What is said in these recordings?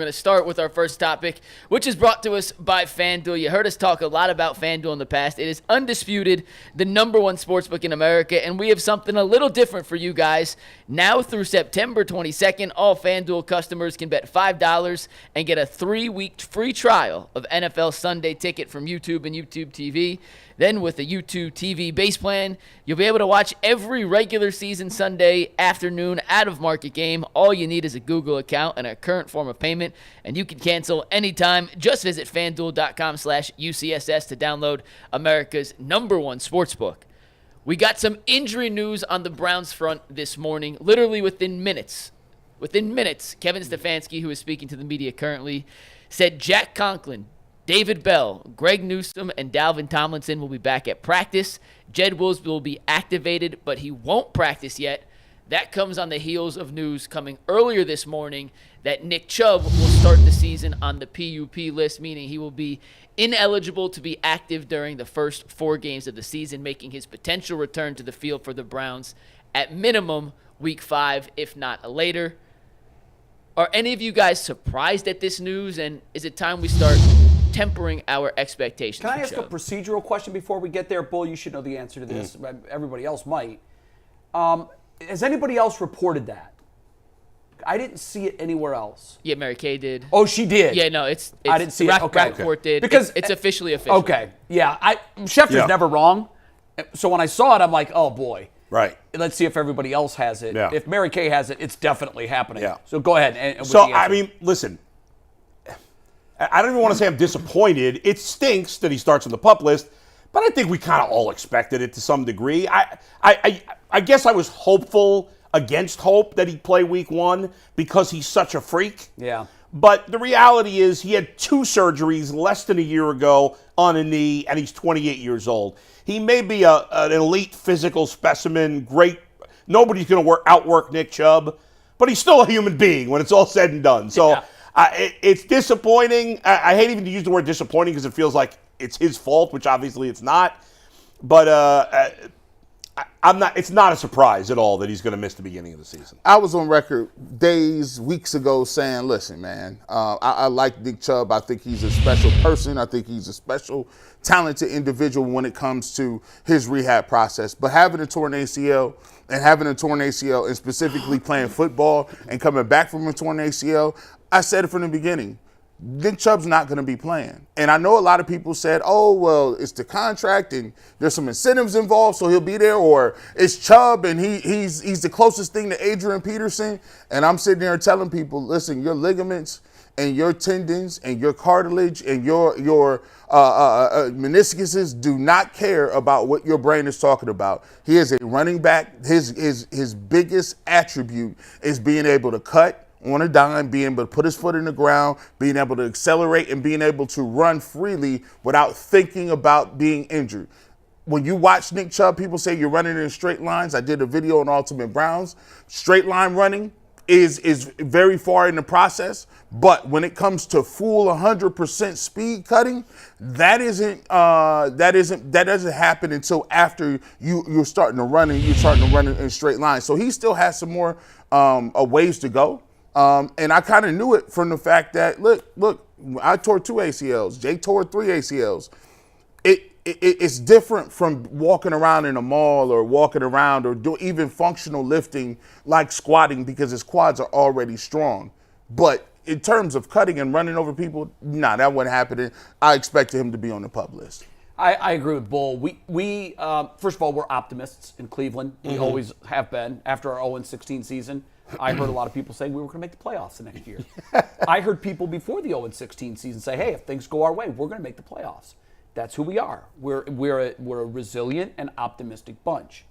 We're going to start with our first topic, which is brought to us by FanDuel. You heard us talk a lot about FanDuel in the past. It is undisputed the number one sportsbook in America, and we have something a little different for you guys. Now through September 22nd, all FanDuel customers can bet $5 and get a 3-week free trial of NFL Sunday Ticket from YouTube and YouTube TV. Then with the YouTube TV base plan, you'll be able to watch every regular season Sunday afternoon out-of-market game. All you need is a Google account and a current form of payment, and you can cancel anytime. Just visit FanDuel.com/UCSS to download America's number one sportsbook. We got some injury news on the Browns front this morning, literally within minutes. Kevin Stefanski, who is speaking to the media currently, said Jack Conklin, David Bell, Greg Newsome, and Dalvin Tomlinson will be back at practice. Jed Wills will be activated, but he won't practice yet. That comes on the heels of news coming earlier this morning that Nick Chubb will start the season on the PUP list, meaning he will be ineligible to be active during the first 4 games of the season, making his potential return to the field for the Browns at minimum week 5, if not later. Are any of you guys surprised at this news, and is it time we start tempering our expectations? Can I ask a procedural question before we get there? Bull, you should know the answer to this. Everybody else might. Has anybody else reported that? I didn't see it anywhere else. Yeah, Mary Kay did. Oh, she did? Yeah, no, it's I didn't see it. Okay. Rappaport did. Because it's officially official. Okay, yeah. Schefter's never wrong. So when I saw it, I'm like, oh, boy. Right. Let's see if everybody else has it. Yeah. If Mary Kay has it, it's definitely happening. Yeah. So go ahead. And so, I mean, listen. I don't even want to say I'm disappointed. It stinks that he starts on the PUP list, but I think we kind of all expected it to some degree. I guess I was hopeful against hope that he'd play week 1 because he's such a freak. Yeah. But the reality is he had 2 surgeries less than a year ago on a knee, and he's 28 years old. He may be an elite physical specimen, great. Nobody's going to outwork Nick Chubb, but he's still a human being when it's all said and done. So it's disappointing. I hate even to use the word disappointing because it feels like it's his fault, which obviously it's not. But I'm not. It's not a surprise at all that he's going to miss the beginning of the season. I was on record weeks ago saying, listen, man, I like Nick Chubb. I think he's a special person. I think he's a special, talented individual when it comes to his rehab process. But having a torn ACL and specifically playing football and coming back from a torn ACL, I said it from the beginning. Nick Chubb's not going to be playing. And I know a lot of people said, oh, well, it's the contract and there's some incentives involved, so he'll be there. Or it's Chubb and he's the closest thing to Adrian Peterson. And I'm sitting there telling people, listen, your ligaments and your tendons and your cartilage and your meniscuses do not care about what your brain is talking about. He is a running back. His biggest attribute is being able to cut on a dime, being able to put his foot in the ground, being able to accelerate, and being able to run freely without thinking about being injured. When you watch Nick Chubb, people say you're running in straight lines. I did a video on Ultimate Browns. Straight line running is very far in the process, but when it comes to full 100% speed cutting, that doesn't happen until after you're starting to run and you're starting to run in straight lines. So he still has some more a ways to go. And I kind of knew it from the fact that, look, I tore 2 ACLs. Jay tore 3 ACLs. It's different from walking around in a mall or walking around or do even functional lifting like squatting because his quads are already strong. But in terms of cutting and running over people, that wasn't happening. I expected him to be on the PUP list. I agree with Bull. We first of all, we're optimists in Cleveland. We always have been after our 0-16 season. I heard a lot of people saying we were going to make the playoffs the next year. I heard people before the 0-16 season say, hey, if things go our way, we're going to make the playoffs. That's who we are. We're a resilient and optimistic bunch.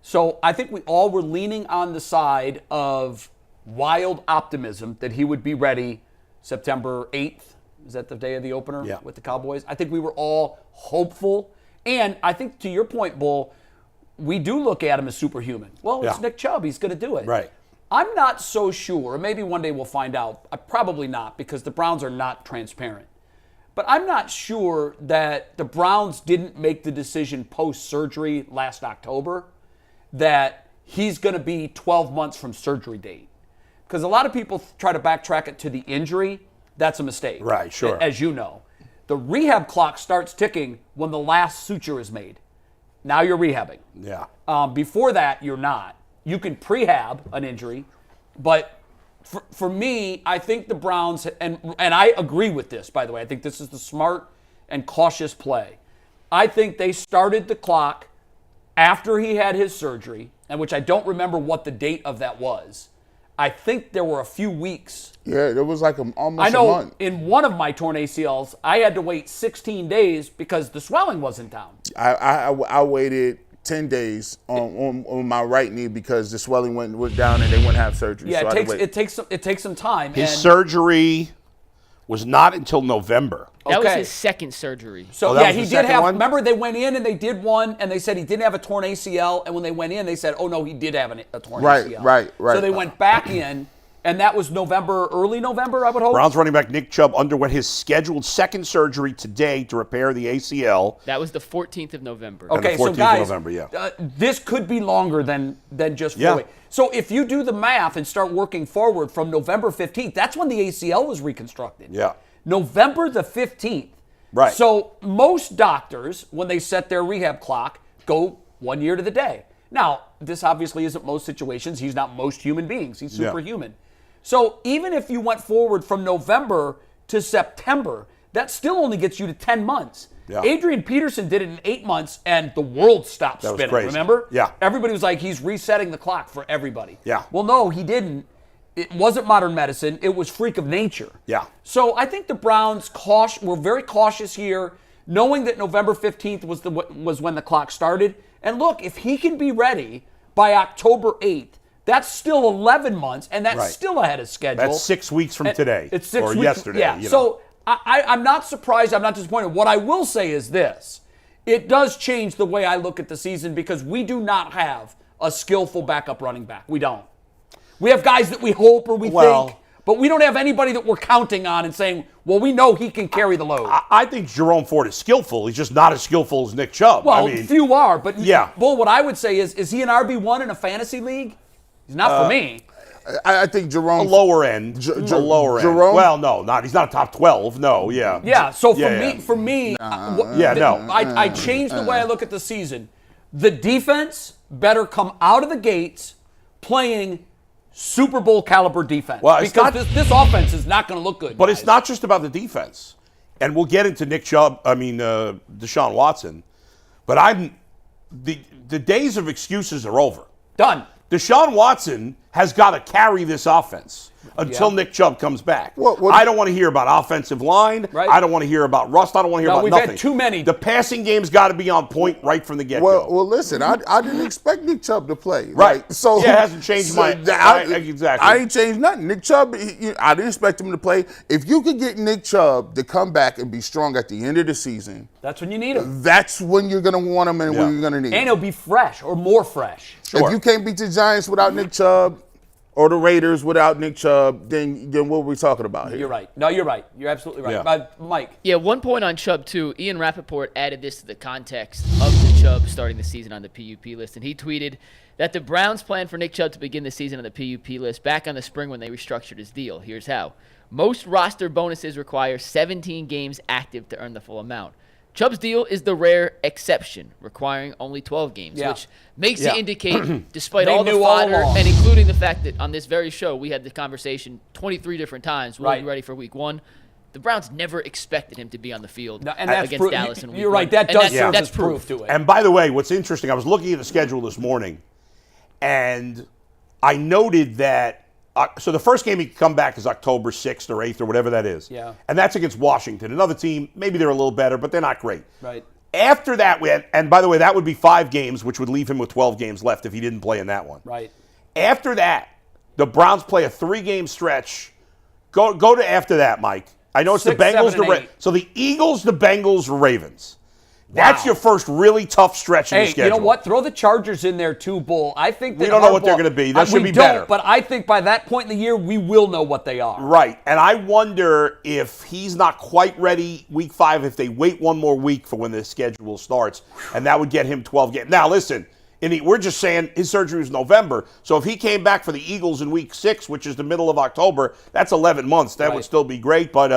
So I think we all were leaning on the side of wild optimism that he would be ready September 8th. Is that the day of the opener with the Cowboys? I think we were all hopeful. And I think to your point, Bull, we do look at him as superhuman. Well, it's Nick Chubb. He's going to do it. Right. I'm not so sure. Maybe one day we'll find out. Probably not, because the Browns are not transparent. But I'm not sure that the Browns didn't make the decision post-surgery last October that he's going to be 12 months from surgery date. because a lot of people try to backtrack it to the injury. That's a mistake. Right, sure. As you know. The rehab clock starts ticking when the last suture is made. Now you're rehabbing. Yeah. Before that, you're not. You can prehab an injury, but for me, I think the Browns, and I agree with this, by the way. I think this is the smart and cautious play. I think they started the clock after he had his surgery, and which I don't remember what the date of that was. I think there were a few weeks. Yeah, it was like almost a month. I know in one of my torn ACLs, I had to wait 16 days because the swelling wasn't down. I waited 10 days on my right knee because the swelling went down and they wouldn't have surgery. Yeah, so it takes some time. His surgery was not until November. That was Okay. his second surgery. So that yeah, was he the did second have. one? Remember, they went in and they did one, and they said he didn't have a torn ACL. And when they went in, they said, "Oh no, he did have a torn ACL." Right. So they went back in, and that was November, early November, I would hope. Browns running back Nick Chubb underwent his scheduled second surgery today to repair the ACL. That was the 14th of November. Okay, the so 14th of guys, November, yeah. This could be longer than just 4 Yeah. weeks. So if you do the math and start working forward from November 15th, that's when the ACL was reconstructed. Yeah. November the 15th. Right. So most doctors, when they set their rehab clock, go 1 year to the day. Now, this obviously isn't most situations. He's not most human beings. He's Yeah. superhuman. So even if you went forward from November to September, that still only gets you to 10 months. Yeah. Adrian Peterson did it in 8 months, and the world stopped That was spinning, crazy. remember? Yeah. Everybody was like, he's resetting the clock for everybody. Yeah. Well, no, he didn't. It wasn't modern medicine. It was freak of nature. Yeah. So I think the Browns were very cautious here, knowing that November 15th was when the clock started. And look, if he can be ready by October 8th, that's still 11 months, and that's Right. still ahead of schedule. That's 6 weeks from today. It's 6 or weeks. yesterday. Yeah. You know. So I'm not surprised. I'm not disappointed. What I will say is this. It does change the way I look at the season because we do not have a skillful backup running back. We don't. We have guys that we hope or we think, but we don't have anybody that we're counting on and saying, well, we know he can carry the load. I think Jerome Ford is skillful. He's just not as skillful as Nick Chubb. Well, I mean, few are, but Yeah. Bull, what I would say is he an RB1 in a fantasy league? He's not for me. I think Jerome. a lower end. A lower end. Jerome? Well, no, not. He's not a top 12. No, yeah. Yeah, so Yeah. for me, no. I changed the way I look at the season. The defense better come out of the gates playing Super Bowl caliber defense. Well, it's because not- this offense is not going to look good. But guys. it's not just about the defense. And we'll get into Nick Chubb, Deshaun Watson. But the days of excuses are over. done. Deshaun Watson has got to carry this offense until Yeah. Nick Chubb comes back. Well, I don't want to hear about offensive line. Right. I don't want to hear about rust. I don't want to hear No, about we've nothing. had too many. The passing game's got to be on point right from the get-go. Well, listen, I didn't expect Nick Chubb to play. Right. Like, so Yeah, it hasn't changed my- exactly. I ain't changed nothing. Nick Chubb, I didn't expect him to play. If you could get Nick Chubb to come back and be strong at the end of the season, That's when you need him. that's when you're going to want him and Yeah. when you're going to need And him. he'll be fresh or more fresh. Sure. If you can't beat the Giants without Nick Chubb or the Raiders without Nick Chubb, then what are we talking about here? You're right. No, you're right. You're absolutely right. Yeah. Mike. Yeah, 1 point on Chubb, too. Ian Rappaport added this to the context of the Chubb starting the season on the PUP list, and he tweeted that the Browns plan for Nick Chubb to begin the season on the PUP list back on the spring when they restructured his deal. Here's how. Most roster bonuses require 17 games active to earn the full amount. Chubb's deal is the rare exception, requiring only 12 games, Yeah. which makes Yeah. it indicate, despite They all the knew all fodder, along. and including the fact that on this very show we had the conversation 23 different times, will Right. you ready for week 1? The Browns never expected him to be on the field No, and that's against proof. Dallas in week You're 1. right. That And does that's, serve that's as proof to it. And by the way, what's interesting, I was looking at the schedule this morning, and I noted that so the first game he can come back is October 6th or 8th or whatever that is. Yeah. And that's against Washington. Another team, maybe they're a little better, but they're not great. Right. After that, and by the way, that would be 5 games, which would leave him with 12 games left if he didn't play in that one. Right. After that, the Browns play a 3-game stretch. Go to after that, Mike. I know it's 6, the Bengals, 7, and 8. So the Eagles, the Bengals, Ravens. That's Wow. your first really tough stretch in the Hey, schedule. you know what? Throw the Chargers in there too, Bull. I think that We don't know what Harbaugh- they're gonna be. That should we be don't, better. But I think by that point in the year, we will know what they are. Right. And I wonder if he's not quite ready week 5, if they wait one more week for when the schedule starts, and that would get him 12 games. Now, listen, we're just saying his surgery was November. So if he came back for the Eagles in week 6, which is the middle of October, that's 11 months. That would still be great. But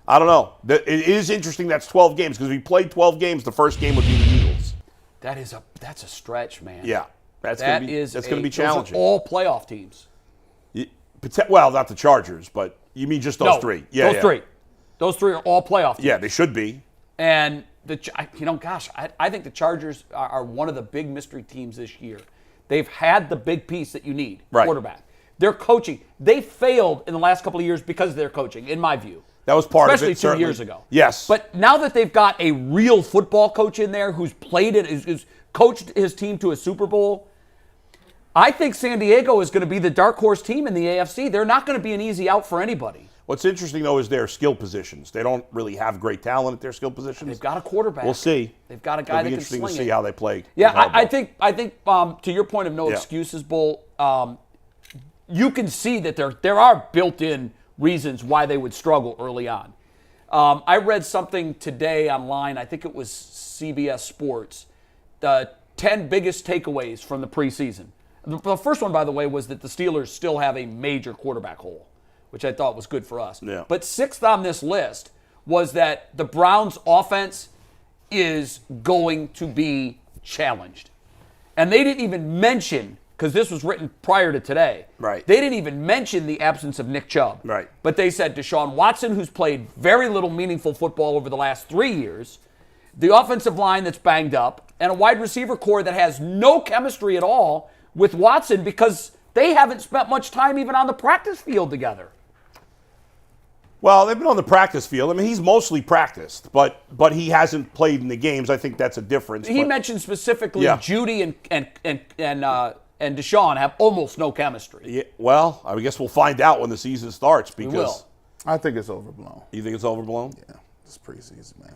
I don't know. It is interesting that's 12 games because if he played 12 games, the first game would be the Eagles. That's a stretch, man. Yeah. That's going to be challenging. Those are all playoff teams. Well, not the Chargers, but you mean just those three? Yeah, three. Those three are all playoff teams. Yeah, they should be. And I think the Chargers are one of the big mystery teams this year. They've had the big piece that you need, quarterback. Their coaching, they failed in the last couple of years because of their coaching, in my view. That was part of it, especially 2 years ago. Yes. But now that they've got a real football coach in there who's played it, who's coached his team to a Super Bowl, I think San Diego is going to be the dark horse team in the AFC. They're not going to be an easy out for anybody. What's interesting, though, is their skill positions. They don't really have great talent at their skill positions. They've got a quarterback. We'll see. They've got a guy that can sling it. It'll be interesting to see how they play. Yeah, I think to your point of no excuses, Bull, you can see that there are built-in reasons why they would struggle early on. I read something today online, I think it was CBS Sports, the 10 biggest takeaways from the preseason. The first one, by the way, was that the Steelers still have a major quarterback hole, which I thought was good for us. Yeah. But sixth on this list was that the Browns' offense is going to be challenged. And they didn't even mention, because this was written prior to today, right? They didn't even mention the absence of Nick Chubb. Right. But they said Deshaun Watson, who's played very little meaningful football over the last 3 years, the offensive line that's banged up, and a wide receiver core that has no chemistry at all with Watson because they haven't spent much time even on the practice field together. Well, they've been on the practice field. I mean, he's mostly practiced, but he hasn't played in the games. I think that's a difference. He mentioned specifically Judy and Deshaun have almost no chemistry. Yeah, well, I guess we'll find out when the season starts because we will. I think it's overblown. You think it's overblown? Yeah, it's preseason, man.